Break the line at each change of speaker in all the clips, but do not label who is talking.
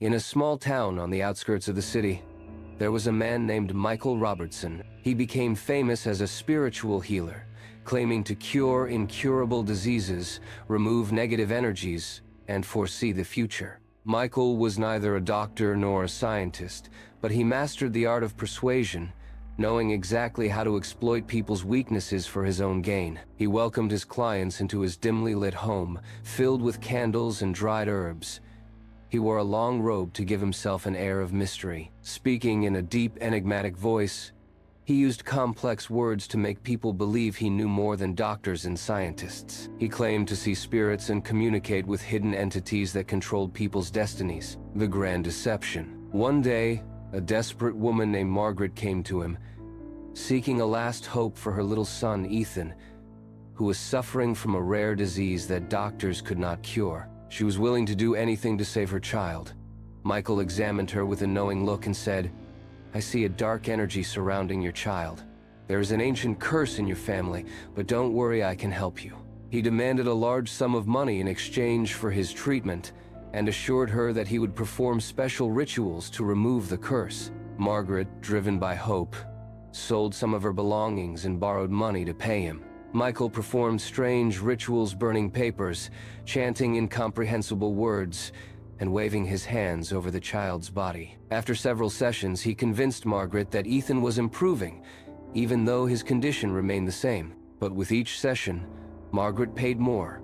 In a small town on the outskirts of the city, there was a man named Michael Robertson. He became famous as a spiritual healer, claiming to cure incurable diseases, remove negative energies, and foresee the future. Michael was neither a doctor nor a scientist, but he mastered the art of persuasion, knowing exactly how to exploit people's weaknesses for his own gain. He welcomed his clients into his dimly lit home, filled with candles and dried herbs. He wore a long robe to give himself an air of mystery. Speaking in a deep, enigmatic voice, he used complex words to make people believe he knew more than doctors and scientists. He claimed to see spirits and communicate with hidden entities that controlled people's destinies. The grand deception. One day, a desperate woman named Margaret came to him, seeking a last hope for her little son, Ethan, who was suffering from a rare disease that doctors could not cure. She was willing to do anything to save her child. Michael examined her with a knowing look and said, "I see a dark energy surrounding your child. There is an ancient curse in your family, but don't worry, I can help you." He demanded a large sum of money in exchange for his treatment, and assured her that he would perform special rituals to remove the curse. Margaret, driven by hope, sold some of her belongings and borrowed money to pay him. Michael performed strange rituals, burning papers, chanting incomprehensible words, and waving his hands over the child's body. After several sessions, he convinced Margaret that Ethan was improving, even though his condition remained the same. But with each session, Margaret paid more,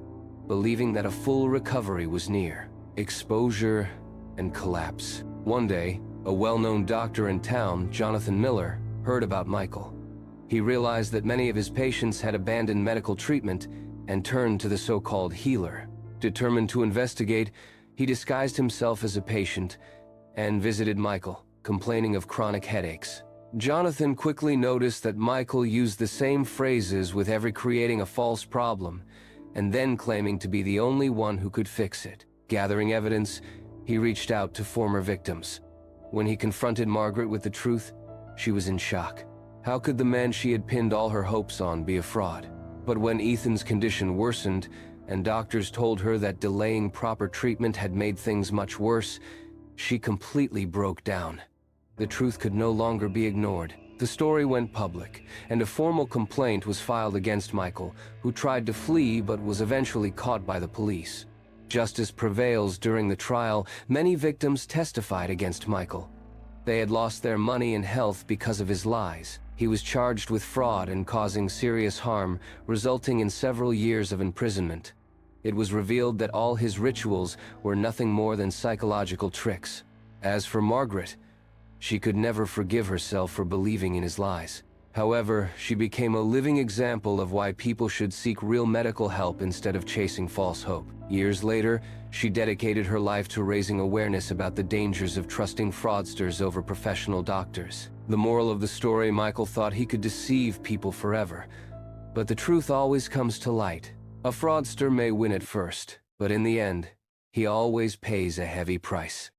believing that a full recovery was near. Exposure and collapse. One day, a well-known doctor in town, Jonathan Miller, heard about Michael. He realized that many of his patients had abandoned medical treatment and turned to the so-called healer. Determined to investigate, he disguised himself as a patient and visited Michael, complaining of chronic headaches. Jonathan quickly noticed that Michael used the same phrases with every creating a false problem, and then claiming to be the only one who could fix it. Gathering evidence, he reached out to former victims. When he confronted Margaret with the truth, she was in shock. How could the man she had pinned all her hopes on be a fraud? But when Ethan's condition worsened, and doctors told her that delaying proper treatment had made things much worse, she completely broke down. The truth could no longer be ignored. The story went public, and a formal complaint was filed against Michael, who tried to flee but was eventually caught by the police. Justice prevails during the trial. Many victims testified against Michael. They had lost their money and health because of his lies. He was charged with fraud and causing serious harm, resulting in several years of imprisonment. It was revealed that all his rituals were nothing more than psychological tricks. As for Margaret, she could never forgive herself for believing in his lies. However, she became a living example of why people should seek real medical help instead of chasing false hope. Years later, she dedicated her life to raising awareness about the dangers of trusting fraudsters over professional doctors. The moral of the story: Michael thought he could deceive people forever, but the truth always comes to light. A fraudster may win at first, but in the end, he always pays a heavy price.